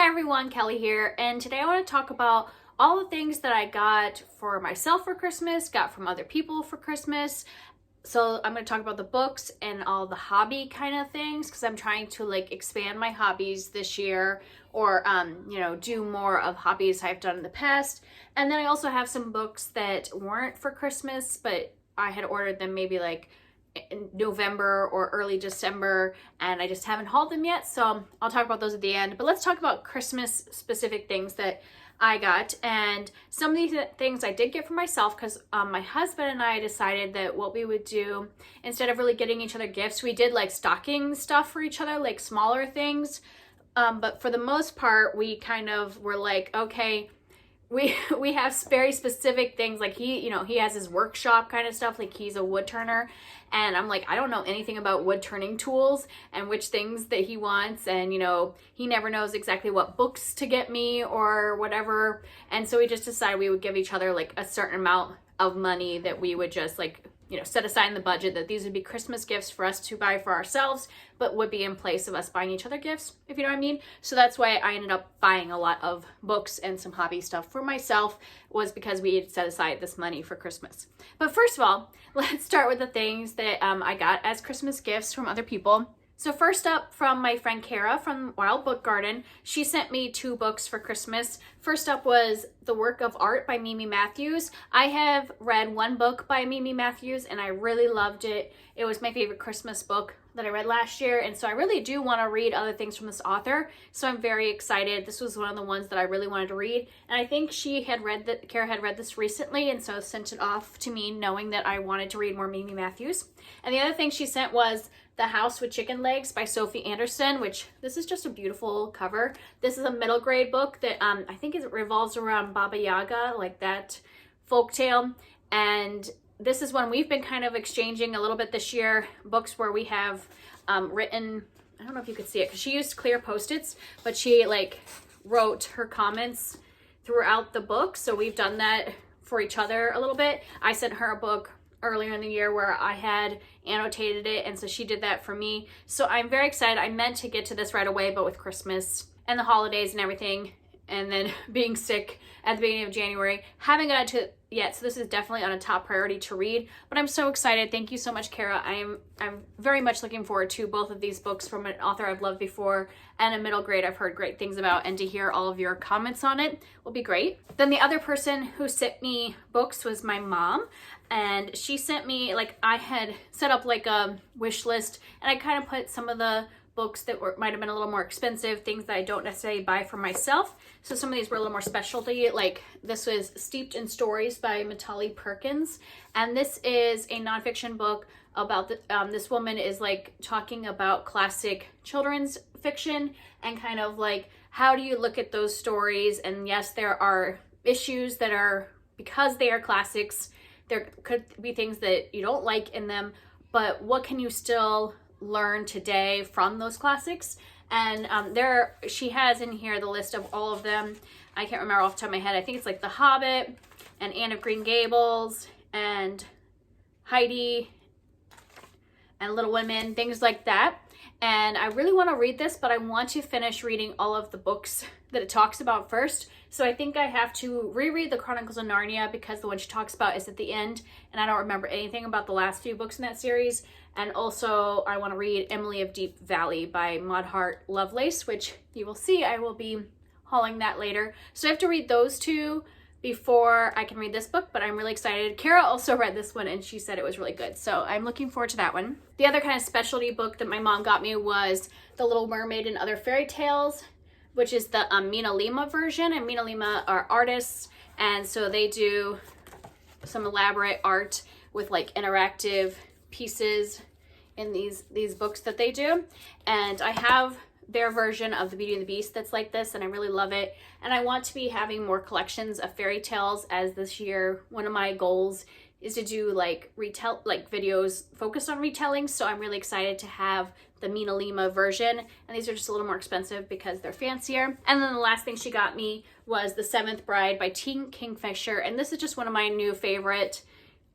Hi everyone, Kelly here, and today I want to talk about all the things that I got for myself for Christmas, got from other people for Christmas. So I'm going to talk about the books and all the hobby kind of things because I'm trying to expand my hobbies this year or do more of hobbies I've done in the past. And then I also have some books that weren't for Christmas, but I had ordered them maybe in November or early December, and I just haven't hauled them yet, so I'll talk about those at the end. But let's talk about Christmas specific things that I got. And some of these things I did get for myself because my husband and I decided that what we would do, instead of really getting each other gifts, we did stocking stuff for each other, smaller things. But for the most part, we kind of were okay, we have very specific things. He has his workshop kind of stuff, he's a wood turner, and I'm I don't know anything about wood turning tools and which things that he wants, and he never knows exactly what books to get me or whatever. And so we just decided we would give each other a certain amount of money that we would just set aside in the budget, that these would be Christmas gifts for us to buy for ourselves, but would be in place of us buying each other gifts, if you know what I mean. So that's why I ended up buying a lot of books and some hobby stuff for myself, was because we had set aside this money for Christmas. But first of all, let's start with the things that I got as Christmas gifts from other people. So first up, from my friend Kara from Wild Book Garden, she sent me 2 books for Christmas. First up was The Work of Art by Mimi Matthews. I have read 1 book by Mimi Matthews and I really loved it. It was my favorite Christmas book that I read last year, and so I really do want to read other things from this author, so I'm very excited. This was one of the ones that I really wanted to read, and I think Kara had read this recently, and so sent it off to me knowing that I wanted to read more Mimi Matthews. And the other thing she sent was The House with Chicken Legs by Sophie Anderson, which this is just a beautiful cover. This is a middle grade book that I think it revolves around Baba Yaga, that folktale. And this is one we've been kind of exchanging a little bit this year, books where we have written, I don't know if you could see it because she used clear Post-its, but she wrote her comments throughout the book. So we've done that for each other a little bit. I sent her a book earlier in the year where I had annotated it, and so she did that for me. So I'm very excited. I meant to get to this right away, but with Christmas and the holidays and everything, and then being sick at the beginning of January, haven't gotten to it yet. So this is definitely on a top priority to read, but I'm so excited. Thank you so much, Kara. I'm very much looking forward to both of these books from an author I've loved before and a middle grade I've heard great things about, and to hear all of your comments on it will be great. Then the other person who sent me books was my mom, and she sent me, I had set up a wish list, and I kind of put some of the books that might have been a little more expensive, things that I don't necessarily buy for myself. So some of these were a little more specialty. This was Steeped in Stories by Matali Perkins, and this is a nonfiction book about this woman is talking about classic children's fiction, and kind of how do you look at those stories. And yes, there are issues that are, because they are classics, there could be things that you don't like in them, but what can you still learn today from those classics? And she has in here the list of all of them. I can't remember off the top of my head. I think it's The Hobbit and Anne of Green Gables and Heidi and Little Women, things like that. And I really want to read this, but I want to finish reading all of the books that it talks about first. So I think I have to reread the Chronicles of Narnia, because the one she talks about is at the end, and I don't remember anything about the last few books in that series. And also I want to read Emily of Deep Valley by Maud Hart Lovelace, which you will see I will be hauling that later. So I have to read those 2 before I can read this book, but I'm really excited. Kara also read this one and she said it was really good, so I'm looking forward to that one. The other kind of specialty book that my mom got me was The Little Mermaid and Other Fairy Tales, which is the MinaLima version, and MinaLima are artists, and so they do some elaborate art with interactive pieces in these books that they do. And I have their version of the Beauty and the Beast that's like this, and I really love it. And I want to be having more collections of fairy tales, as this year one of my goals is to do videos focused on retelling. So I'm really excited to have the MinaLima version, and these are just a little more expensive because they're fancier. And then the last thing she got me was The Seventh Bride by T. Kingfisher, and this is just one of my new favorite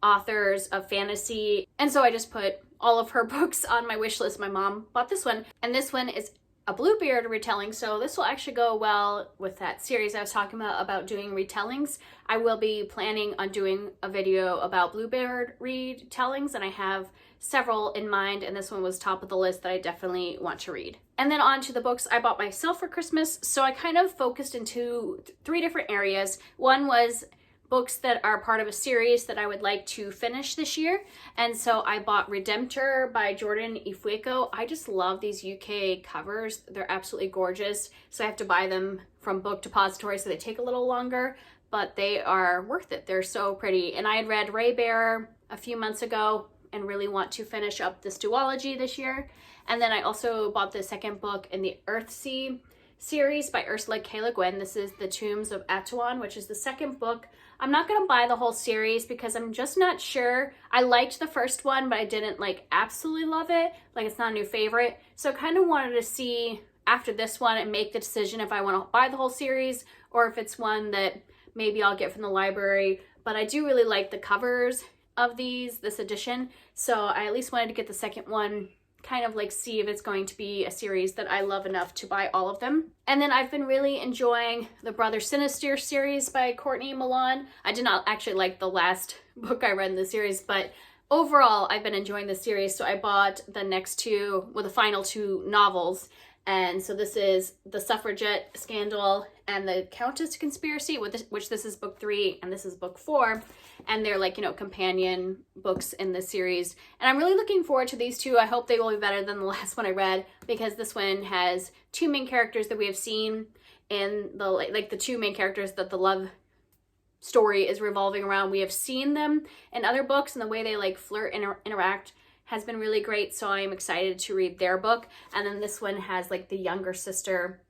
authors of fantasy, and so I just put all of her books on my wish list. My mom bought this one, and this one is a Bluebeard retelling, so this will actually go well with that series I was talking about doing retellings. I will be planning on doing a video about Bluebeard retellings, and I have several in mind, and this one was top of the list that I definitely want to read. And then on to the books I bought myself for Christmas. So I kind of focused into three different areas. One was books that are part of a series that I would like to finish this year. And so I bought Redemptor by Jordan Ifueko. I just love these UK covers. They're absolutely gorgeous. So I have to buy them from Book Depository, so they take a little longer, but they are worth it. They're so pretty. And I had read Raybearer a few months ago and really want to finish up this duology this year. And then I also bought the second book in the Earthsea series by Ursula K. Le Guin. This is The Tombs of Atuan, which is the second book. I'm not going to buy the whole series because I'm just not sure. I liked the first one, but I didn't like absolutely love it. Like, it's not a new favorite. So I kind of wanted to see after this one and make the decision if I want to buy the whole series or if it's one that maybe I'll get from the library. But I do really like the covers of this edition. So I at least wanted to get the second one, kind of like see if it's going to be a series that I love enough to buy all of them. And then I've been really enjoying the Brother Sinister series by Courtney Milan. I did not actually like the last book I read in the series, but overall I've been enjoying the series. So I bought the next two, well, the final two novels. And so this is The Suffragette Scandal and The Countess Conspiracy, which this is book 3 and this is book 4. And they're like, you know, companion books in this series. And I'm really looking forward to these two. I hope they will be better than the last one I read, because this one has two main characters that we have seen in the, like the two main characters that the love story is revolving around. We have seen them in other books, and the way they like flirt and interact has been really great. So I'm excited to read their book. And then this one has like the younger sister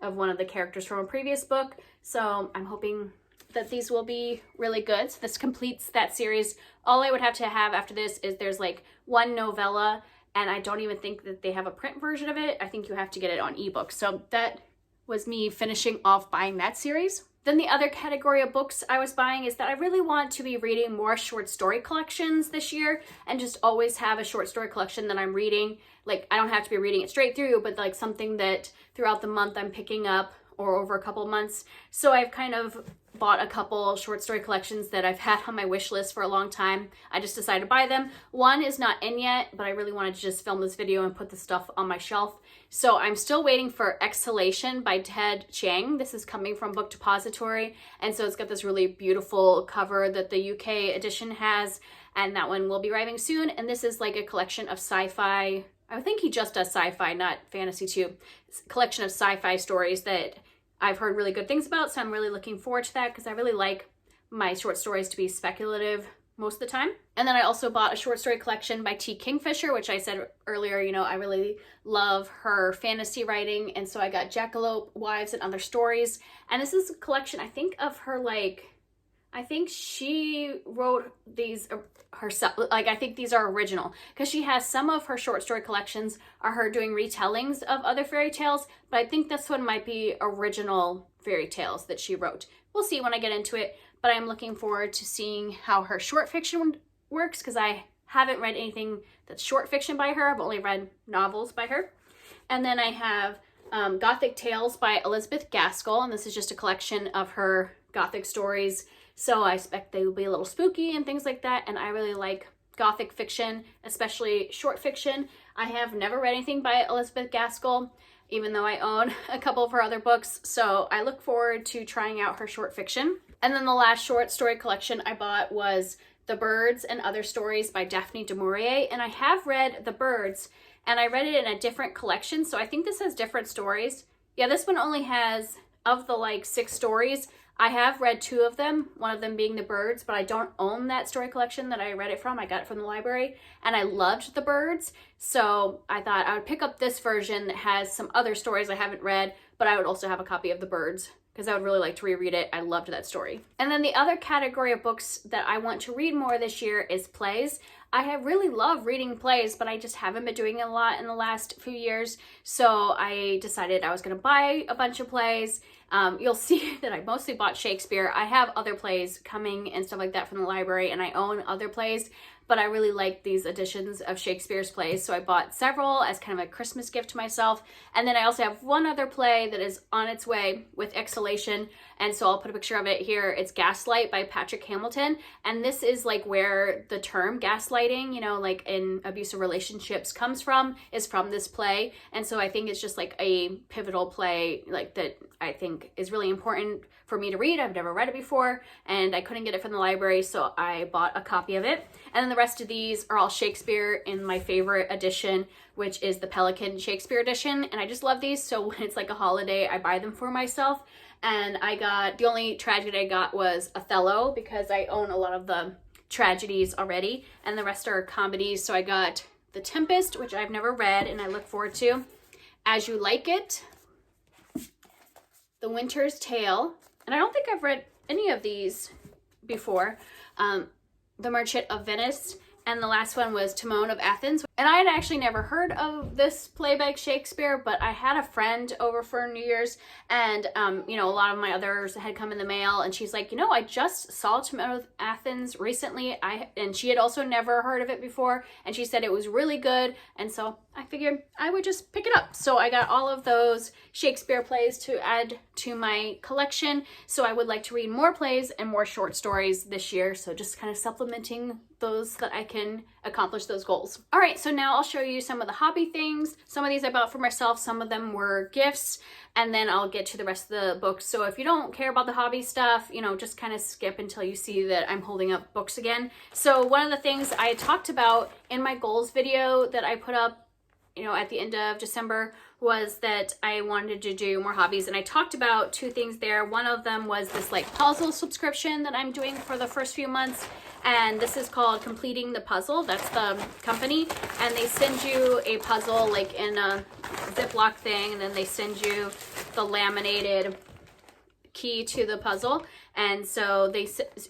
of one of the characters from a previous book. So I'm hoping that these will be really good. So this completes that series. All I would have to have after this is there's like one novella, and I don't even think that they have a print version of it. I think you have to get it on ebook. So that was me finishing off buying that series. Then the other category of books I was buying is that I really want to be reading more short story collections this year, and just always have a short story collection that I'm reading. Like, I don't have to be reading it straight through, but like something that throughout the month I'm picking up, or over a couple months. So I've kind of bought a couple short story collections that I've had on my wish list for a long time. I just decided to buy them. One is not in yet, but I really wanted to just film this video and put the stuff on my shelf. So I'm still waiting for Exhalation by Ted Chiang. This is coming from Book Depository. And so it's got this really beautiful cover that the UK edition has. And that one will be arriving soon. And this is like a collection of sci-fi. I think he just does sci-fi, not fantasy too. It's a collection of sci-fi stories that I've heard really good things about, so I'm really looking forward to that, because I really like my short stories to be speculative most of the time. And then I also bought a short story collection by T. Kingfisher, which I said earlier, you know, I really love her fantasy writing. And so I got Jackalope Wives and Other Stories. And this is a collection, I think, of her, like, I think she wrote these herself. Like, I think these are original, because she has some of her short story collections are her doing retellings of other fairy tales, but I think this one might be original fairy tales that she wrote. We'll see when I get into it, but I'm looking forward to seeing how her short fiction works, because I haven't read anything that's short fiction by her. I've only read novels by her. And then I have Gothic Tales by Elizabeth Gaskell, and this is just a collection of her Gothic stories. So I expect they will be a little spooky and things like that. And I really like Gothic fiction, especially short fiction. I have never read anything by Elizabeth Gaskell, even though I own a couple of her other books. So I look forward to trying out her short fiction. And then the last short story collection I bought was The Birds and Other Stories by Daphne du Maurier. And I have read The Birds, and I read it in a different collection. So I think this has different stories. Yeah, this one only has, of the like 6 stories, I have read 2 of them, one of them being The Birds, but I don't own that story collection that I read it from. I got it from the library, and I loved The Birds. So I thought I would pick up this version that has some other stories I haven't read, but I would also have a copy of The Birds because I would really like to reread it. I loved that story. And then the other category of books that I want to read more this year is plays. I have really loved reading plays, but I just haven't been doing it a lot in the last few years. So I decided I was going to buy a bunch of plays. You'll see that I mostly bought Shakespeare. I have other plays coming and stuff like that from the library, and I own other plays, but I really like these editions of Shakespeare's plays. So I bought several as kind of a Christmas gift to myself. And then I also have one other play that is on its way with Exhalation. And so I'll put a picture of it here. It's Gaslight by Patrick Hamilton. And this is like where the term gaslighting, you know, like in abusive relationships comes from, is from this play. And so I think it's just like a pivotal play, like that I think is really important for me to read. I've never read it before, and I couldn't get it from the library, so I bought a copy of it. And then the rest of these are all Shakespeare in my favorite edition, which is the Pelican Shakespeare edition. And I just love these, so when it's like a holiday, I buy them for myself. And I got, the only tragedy I got was Othello, because I own a lot of the tragedies already, and the rest are comedies. So I got The Tempest, which I've never read and I look forward to, As You Like It, The Winter's Tale, and I don't think I've read any of these before, The Merchant of Venice, and the last one was Timon of Athens. And I had actually never heard of this play by Shakespeare, but I had a friend over for New Year's, and you know, a lot of my others had come in the mail, and she's like, you know, I just saw Timon of Athens recently, and she had also never heard of it before, and she said it was really good, and so I figured I would just pick it up. So I got all of those Shakespeare plays to add to my collection. So I would like to read more plays and more short stories this year. So just kind of supplementing those so that I can accomplish those goals. All right, so now I'll show you some of the hobby things. Some of these I bought for myself, some of them were gifts, and then I'll get to the rest of the books. So if you don't care about the hobby stuff, you know, just kind of skip until you see that I'm holding up books again. So one of the things I talked about in my goals video that I put up, you know, at the end of December, was that I wanted to do more hobbies, and I talked about two things there. One of them was this like puzzle subscription that I'm doing for the first few months, and this is called Completing the Puzzle. That's the company, and they send you a puzzle like in a Ziploc thing, and then they send you the laminated key to the puzzle, and so they,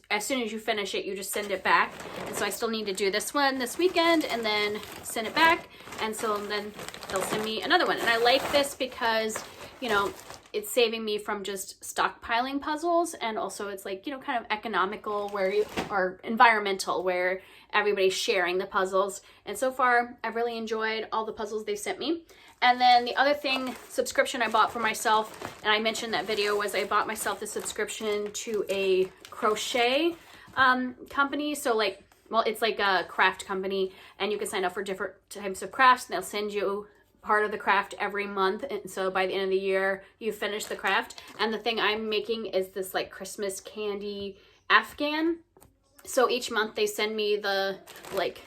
as soon as you finish it, you just send it back. And so I still need to do this one this weekend and then send it back, and so then they'll send me another one. And I like this because, you know, it's saving me from just stockpiling puzzles, and also it's like, you know, kind of economical, where you are environmental, where everybody's sharing the puzzles. And so far I've really enjoyed all the puzzles they sent me. And then the other thing, subscription I bought for myself, and I mentioned that video, was I bought myself the subscription to a crochet company. So like, well, it's like a craft company, and you can sign up for different types of crafts, and they'll send you part of the craft every month. And so by the end of the year, you finish the craft. And the thing I'm making is this like Christmas candy Afghan. So each month they send me the like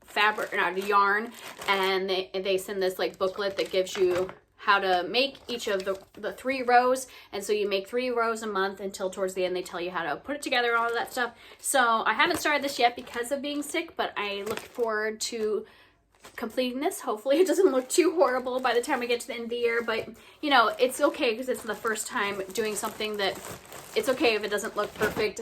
fabric, not yarn, and they send this like booklet that gives you how to make each of the 3 rows. And so you make 3 rows a month until towards the end they tell you how to put it together and all of that stuff. So I haven't started this yet because of being sick, but I look forward to completing this. Hopefully it doesn't look too horrible by the time we get to the end of the year, but you know, it's okay because it's the first time doing something that it's okay if it doesn't look perfect.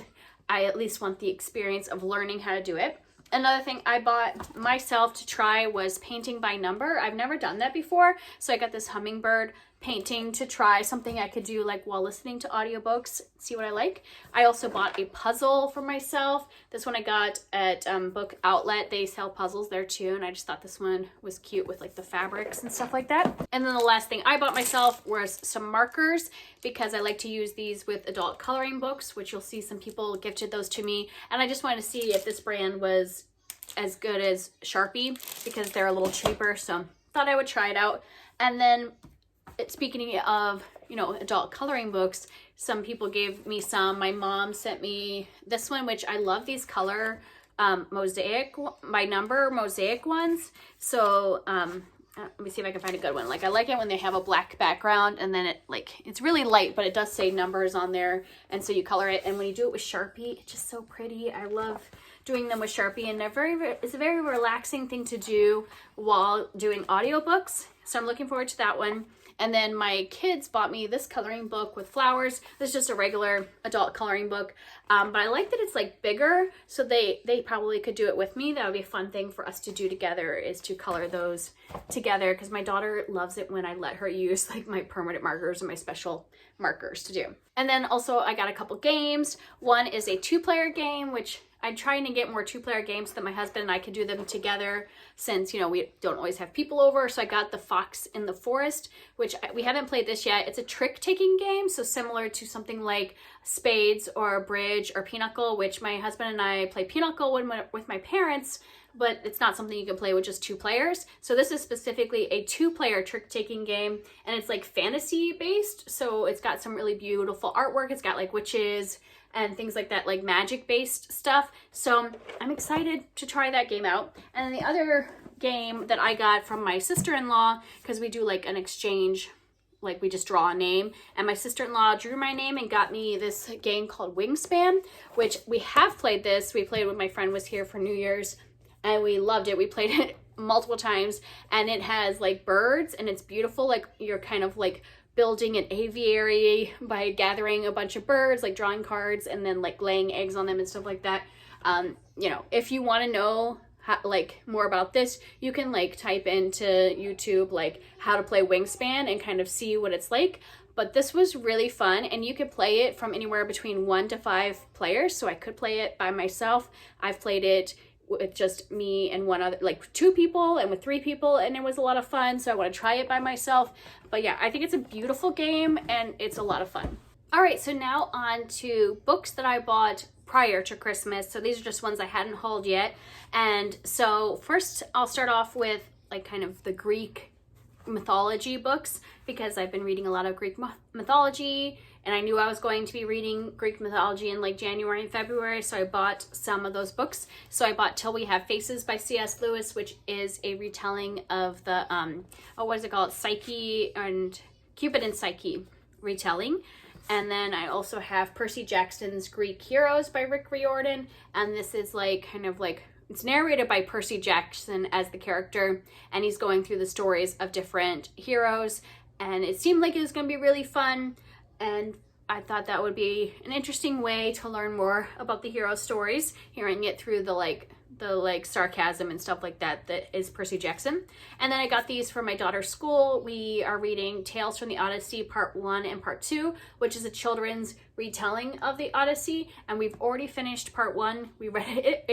I at least want the experience of learning how to do it. Another thing I bought myself to try was painting by number. I've never done that before, so I got this hummingbird painting to try, something I could do like while listening to audiobooks, see what I like. I also bought a puzzle for myself. This one I got at Book Outlet. They sell puzzles there too, and I just thought this one was cute with like the fabrics and stuff like that. And then the last thing I bought myself was some markers, because I like to use these with adult coloring books, which you'll see some people gifted those to me, and I just wanted to see if this brand was as good as Sharpie, because they're a little cheaper, so thought I would try it out. And then speaking of, you know, adult coloring books, some people gave me some. My mom sent me this one, which I love these color mosaic by number mosaic ones. So let me see if I can find a good one. Like, I like it when they have a black background, and then it like, it's really light, but it does say numbers on there, and so you color it. And when you do it with Sharpie, it's just so pretty. I love doing them with Sharpie, and it's a very relaxing thing to do while doing audiobooks. So I'm looking forward to that one. And then my kids bought me this coloring book with flowers. This is just a regular adult coloring book. But I like that it's like bigger, so they probably could do it with me. That would be a fun thing for us to do together, is to color those together, because my daughter loves it when I let her use like my permanent markers and my special markers to do. And then also I got a couple games. One is a 2-player game, which I'm trying to get more 2-player games so that my husband and I could do them together, since, you know, we don't always have people over. So I got the Fox in the Forest, which we haven't played this yet. It's a trick-taking game, so similar to something like Spades or Bridge or Pinochle, which my husband and I play Pinochle with my parents, but it's not something you can play with just 2 players. So this is specifically a 2-player trick-taking game, and it's like fantasy based. So it's got some really beautiful artwork. It's got like witches and things like that, like magic based stuff. So I'm excited to try that game out. And then the other game that I got from my sister-in-law, because we do like an exchange, like we just draw a name, and my sister-in-law drew my name and got me this game called Wingspan, which we have played this. We played when my friend was here for New Year's, and we loved it. We played it multiple times, and it has like birds, and it's beautiful. Like you're kind of like building an aviary by gathering a bunch of birds, like drawing cards and then like laying eggs on them and stuff like that. You know, if you want to know how, like more about this, you can like type into YouTube like how to play Wingspan and kind of see what it's like. But this was really fun, and you could play it from anywhere between 1 to 5 players. So I could play it by myself. I've played it with just me and one other, like 2 people, and with 3 people, and it was a lot of fun. So I want to try it by myself. But yeah, I think it's a beautiful game and it's a lot of fun. All right, so now on to books that I bought prior to Christmas. So these are just ones I hadn't hauled yet. And so first I'll start off with like kind of the Greek mythology books, because I've been reading a lot of Greek mythology, and I knew I was going to be reading Greek mythology in like January and February, so I bought some of those books. So I bought Till We Have Faces by C.S. Lewis, which is a retelling of the what is it called, Psyche and Cupid and Psyche retelling. And then I also have Percy Jackson's Greek Heroes by Rick Riordan, and this is like kind of like, it's narrated by Percy Jackson as the character, and he's going through the stories of different heroes, and it seemed like it was going to be really fun, and I thought that would be an interesting way to learn more about the hero stories, hearing it through the sarcasm and stuff like that is Percy Jackson. And then I got these for my daughter's school. We are reading Tales from the Odyssey Part 1 and Part 2, which is a children's retelling of the Odyssey, and we've already finished Part 1. We read it.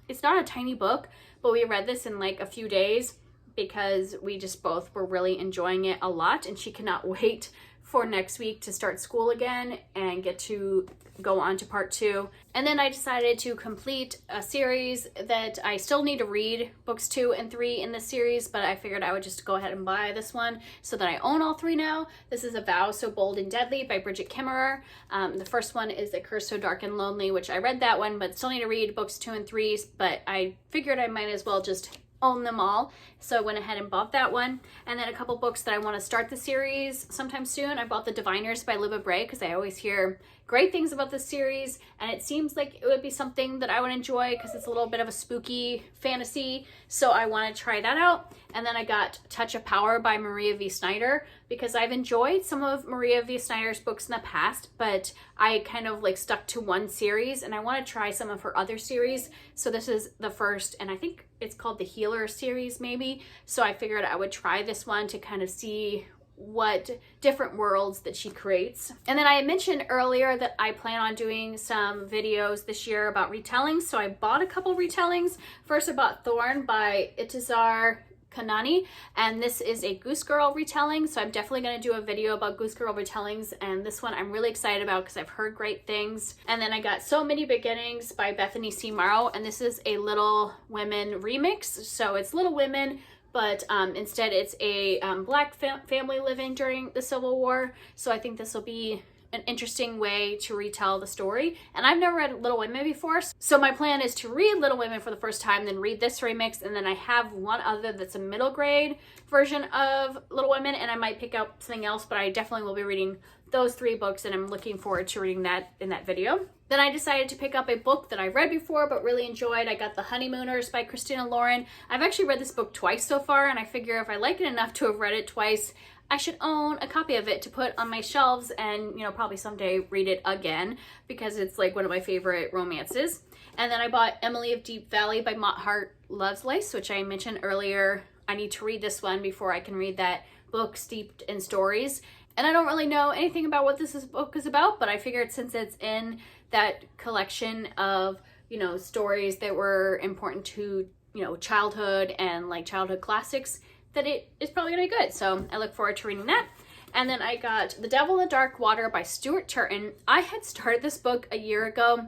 It's not a tiny book, but we read this in like a few days because we just both were really enjoying it a lot, and she cannot wait for next week to start school again and get to go on to Part 2. And then I decided to complete a series that I still need to read, books 2 and 3 in this series, but I figured I would just go ahead and buy this one so that I own all 3 now. This is A Vow So Bold and Deadly by Bridget Kimmerer. The first one is A Curse So Dark and Lonely, which I read that one, but still need to read books 2 and 3, but I figured I might as well just own them all, so I went ahead and bought that one. And then a couple books that I want to start the series sometime soon. I bought The Diviners by Libba Bray, because I always hear great things about this series, and it seems like it would be something that I would enjoy because it's a little bit of a spooky fantasy, so I want to try that out. And then I got Touch of Power by Maria V. Snyder, because I've enjoyed some of Maria V. Snyder's books in the past, but I kind of like stuck to one series, and I want to try some of her other series. So this is the first, and I think it's called the Healer series maybe, so I figured I would try this one to kind of see what different worlds that she creates. And then I had mentioned earlier that I plan on doing some videos this year about retellings, so I bought a couple retellings. First I bought Thorn by Itazar Kanani, and this is a Goose Girl retelling, so I'm definitely going to do a video about Goose Girl retellings, and this one I'm really excited about because I've heard great things. And then I got So Many Beginnings by Bethany C. Morrow, and this is a Little Women remix, so it's Little Women, but instead it's a black family living during the Civil War, so I think this will be an interesting way to retell the story. And I've never read Little Women before, so my plan is to read Little Women for the first time, then read this remix, and then I have one other that's a middle grade version of Little Women, and I might pick up something else, but I definitely will be reading those 3 books, and I'm looking forward to reading that in that video. Then I decided to pick up a book that I read before but really enjoyed. I got The Honeymooners by Christina Lauren. I've actually read this book twice so far, and I figure if I like it enough to have read it twice, I should own a copy of it to put on my shelves and, you know, probably someday read it again because it's like one of my favorite romances. And then I bought Emily of Deep Valley by Mott Hart Lovelace, which I mentioned earlier. I need to read this one before I can read that book steeped in stories. And I don't really know anything about what book is about, but I figured since it's in that collection of, you know, stories that were important to, you know, childhood and like childhood classics, that it is probably gonna be good. So I look forward to reading that. And then I got The Devil in the Dark Water by Stuart Turton. I had started this book a year ago,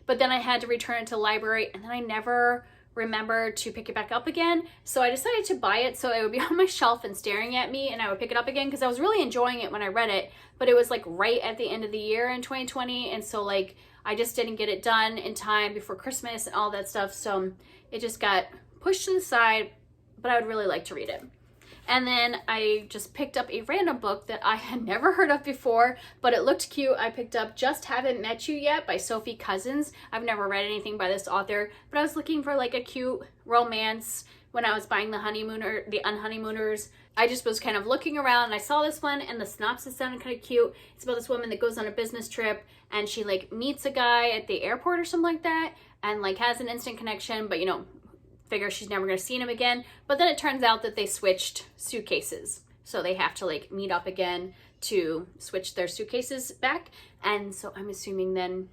but then I had to return it to the library and then I never remembered to pick it back up again. So I decided to buy it so it would be on my shelf and staring at me and I would pick it up again because I was really enjoying it when I read it, but it was like right at the end of the year in 2020. And so like, I just didn't get it done in time before Christmas and all that stuff. So it just got pushed to the side, but I would really like to read it. And then I just picked up a random book that I had never heard of before, but it looked cute. I picked up Just Haven't Met You Yet by Sophie Cousins. I've never read anything by this author, but I was looking for like a cute romance when I was buying The Unhoneymooners. I just was kind of looking around and I saw this one and the synopsis sounded kind of cute. It's about this woman that goes on a business trip and she like meets a guy at the airport or something like that and like has an instant connection, but you know, figure she's never going to see him again. But then it turns out that they switched suitcases. So they have to like meet up again to switch their suitcases back. And so I'm assuming then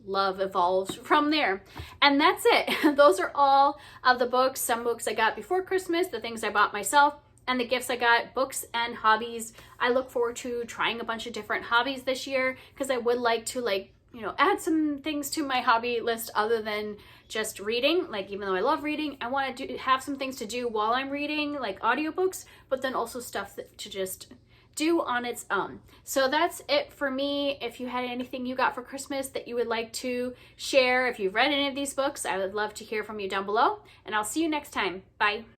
love evolves from there. And that's it. Those are all of the books. Some books I got before Christmas, the things I bought myself, and the gifts I got, books and hobbies. I look forward to trying a bunch of different hobbies this year because I would like to like, you know, add some things to my hobby list other than just reading. Like, even though I love reading, I want to have some things to do while I'm reading, like audiobooks, but then also stuff to just do on its own. So that's it for me. If you had anything you got for Christmas that you would like to share, if you've read any of these books, I would love to hear from you down below, and I'll see you next time. Bye.